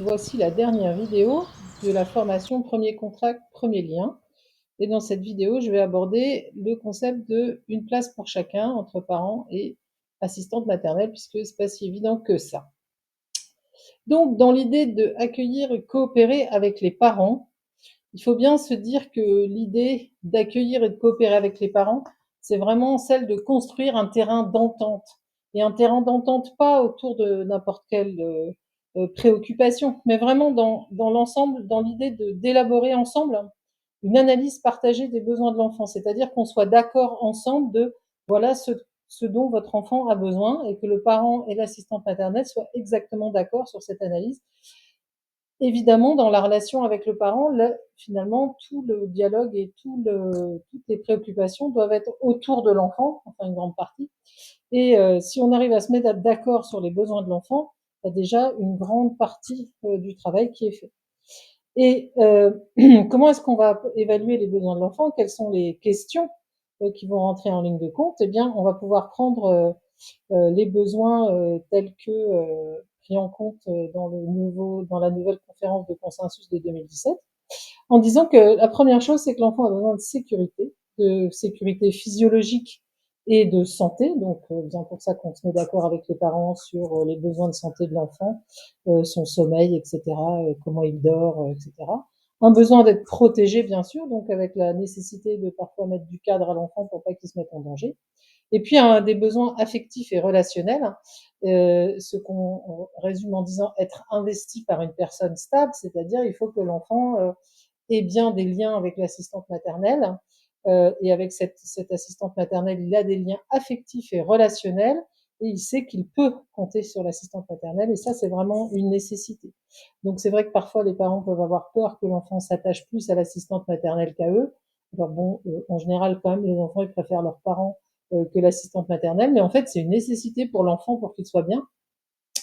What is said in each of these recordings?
Voici la dernière vidéo de la formation Premier contact, premier lien. Et dans cette vidéo, je vais aborder le concept de une place pour chacun entre parents et assistantes maternelles, puisque c'est pas si évident que ça. Donc, dans l'idée de accueillir et coopérer avec les parents, il faut bien se dire que l'idée d'accueillir et de coopérer avec les parents, c'est vraiment celle de construire un terrain d'entente. Et un terrain d'entente pas autour de n'importe quelle préoccupation, mais vraiment dans l'ensemble, dans l'idée d'élaborer ensemble une analyse partagée des besoins de l'enfant. C'est-à-dire qu'on soit d'accord ensemble de voilà ce dont votre enfant a besoin et que le parent et l'assistante maternelle soient exactement d'accord sur cette analyse. Évidemment, dans la relation avec le parent, là, finalement, tout le dialogue et toutes les préoccupations doivent être autour de l'enfant, enfin une grande partie. Et si on arrive à se mettre d'accord sur les besoins de l'enfant, il y a déjà une grande partie du travail qui est fait. Et comment est-ce qu'on va évaluer les besoins de l'enfant? Quelles sont les questions qui vont rentrer en ligne de compte? Eh bien, on va pouvoir prendre les besoins tels que pris en compte dans la nouvelle conférence de consensus de 2017, en disant que la première chose, c'est que l'enfant a besoin de sécurité physiologique et de santé. Donc, bien pour ça qu'on se met d'accord avec les parents sur les besoins de santé de l'enfant, son sommeil, etc., comment il dort, etc. Un besoin d'être protégé, bien sûr, donc avec la nécessité de parfois mettre du cadre à l'enfant pour pas qu'il se mette en danger. Et puis des besoins affectifs et relationnels, ce qu'on résume en disant être investi par une personne stable, c'est-à-dire il faut que l'enfant ait bien des liens avec l'assistante maternelle, et avec cette assistante maternelle, il a des liens affectifs et relationnels, et il sait qu'il peut compter sur l'assistante maternelle, et ça c'est vraiment une nécessité. Donc c'est vrai que parfois les parents peuvent avoir peur que l'enfant s'attache plus à l'assistante maternelle qu'à eux. Alors bon, en général quand même les enfants ils préfèrent leurs parents que l'assistante maternelle, mais en fait c'est une nécessité pour l'enfant pour qu'il soit bien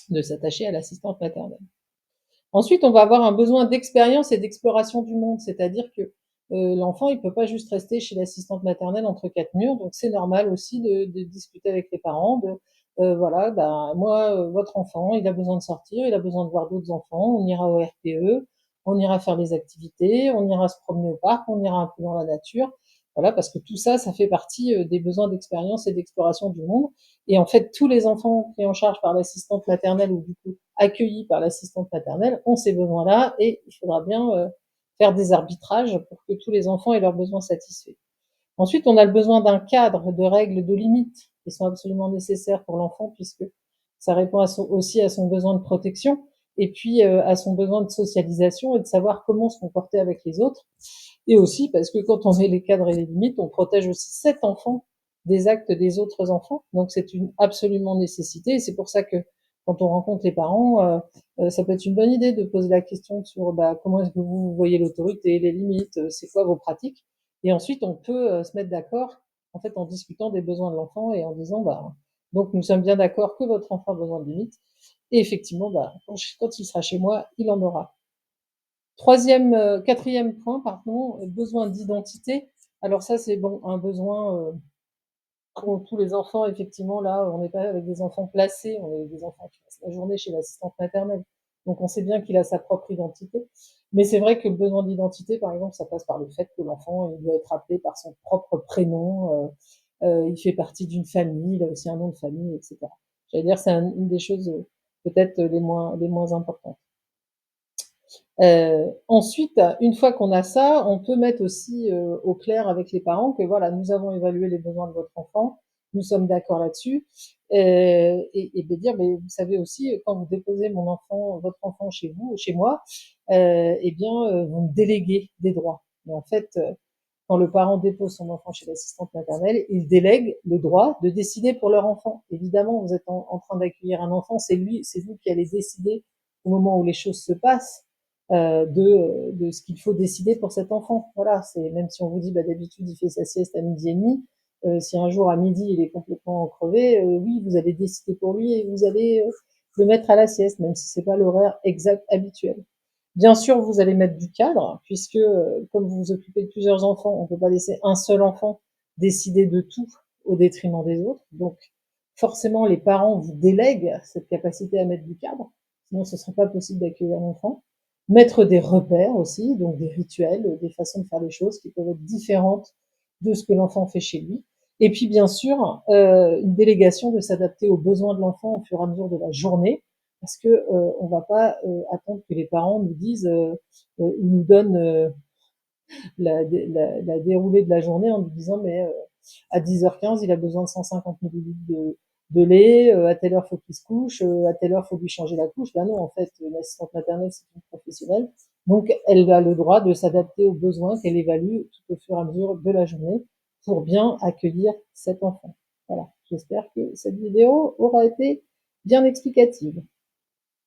de s'attacher à l'assistante maternelle. Ensuite, on va avoir un besoin d'expérience et d'exploration du monde, c'est-à-dire que l'enfant, il peut pas juste rester chez l'assistante maternelle entre quatre murs, donc c'est normal aussi de discuter avec les parents, de voilà, ben, moi, votre enfant, il a besoin de sortir, il a besoin de voir d'autres enfants, on ira au RPE, on ira faire des activités, on ira se promener au parc, on ira un peu dans la nature, voilà, parce que tout ça, ça fait partie des besoins d'expérience et d'exploration du monde. Et en fait, tous les enfants pris en charge par l'assistante maternelle ou du coup accueillis par l'assistante maternelle ont ces besoins-là et il faudra bien faire des arbitrages pour que tous les enfants aient leurs besoins satisfaits. Ensuite, on a le besoin d'un cadre, de règles, de limites qui sont absolument nécessaires pour l'enfant puisque ça répond aussi à son besoin de protection et puis à son besoin de socialisation et de savoir comment se comporter avec les autres. Et aussi parce que quand on met les cadres et les limites, on protège aussi cet enfant des actes des autres enfants. Donc c'est une absolument nécessité. Et c'est pour ça que quand on rencontre les parents, ça peut être une bonne idée de poser la question sur comment est-ce que vous voyez l'autorité, les limites, c'est quoi vos pratiques. Et ensuite, on peut se mettre d'accord en fait en discutant des besoins de l'enfant et en disant donc nous sommes bien d'accord que votre enfant a besoin de limites. Et effectivement, quand il sera chez moi, il en aura. Quatrième point, pardon, besoin d'identité. Alors ça, c'est bon, un besoin qu'ont tous les enfants, effectivement, là, on n'est pas avec des enfants placés, on est avec des enfants qui passent la journée chez l'assistante maternelle. Donc on sait bien qu'il a sa propre identité. Mais c'est vrai que le besoin d'identité, par exemple, ça passe par le fait que l'enfant il doit être appelé par son propre prénom, il fait partie d'une famille, il a aussi un nom de famille, etc. J'allais dire, c'est une des choses peut-être les moins importantes. Ensuite, une fois qu'on a ça, on peut mettre aussi au clair avec les parents que voilà, nous avons évalué les besoins de votre enfant, nous sommes d'accord là-dessus, et de dire, mais vous savez aussi, quand vous déposez votre enfant chez vous, chez moi, eh bien, vous me déléguez des droits. Mais en fait, quand le parent dépose son enfant chez l'assistante maternelle, il délègue le droit de décider pour leur enfant. Évidemment, vous êtes en train d'accueillir un enfant, c'est vous qui allez décider au moment où les choses se passent de ce qu'il faut décider pour cet enfant. Voilà, c'est même si on vous dit d'habitude il fait sa sieste à midi et demi, si un jour à midi il est complètement crevé, oui vous allez décider pour lui et vous allez le mettre à la sieste, même si c'est pas l'horaire exact habituel. Bien sûr, vous allez mettre du cadre, puisque comme vous vous occupez de plusieurs enfants, on ne peut pas laisser un seul enfant décider de tout au détriment des autres. Donc, forcément, les parents vous délèguent cette capacité à mettre du cadre. sinon ce ne serait pas possible d'accueillir l'enfant. Mettre des repères aussi, donc des rituels, des façons de faire les choses qui peuvent être différentes de ce que l'enfant fait chez lui. Et puis bien sûr, une délégation de s'adapter aux besoins de l'enfant au fur et à mesure de la journée, parce que on va pas attendre que les parents nous disent, ils nous donnent la déroulée de la journée en nous disant mais à 10h15 il a besoin de 150 millilitres de lait, à telle heure faut qu'il se couche, à telle heure faut lui changer la couche. Ben non, en fait, l'assistante maternelle c'est une professionnelle, donc elle a le droit de s'adapter aux besoins qu'elle évalue tout au fur et à mesure de la journée pour bien accueillir cet enfant. Voilà, j'espère que cette vidéo aura été bien explicative.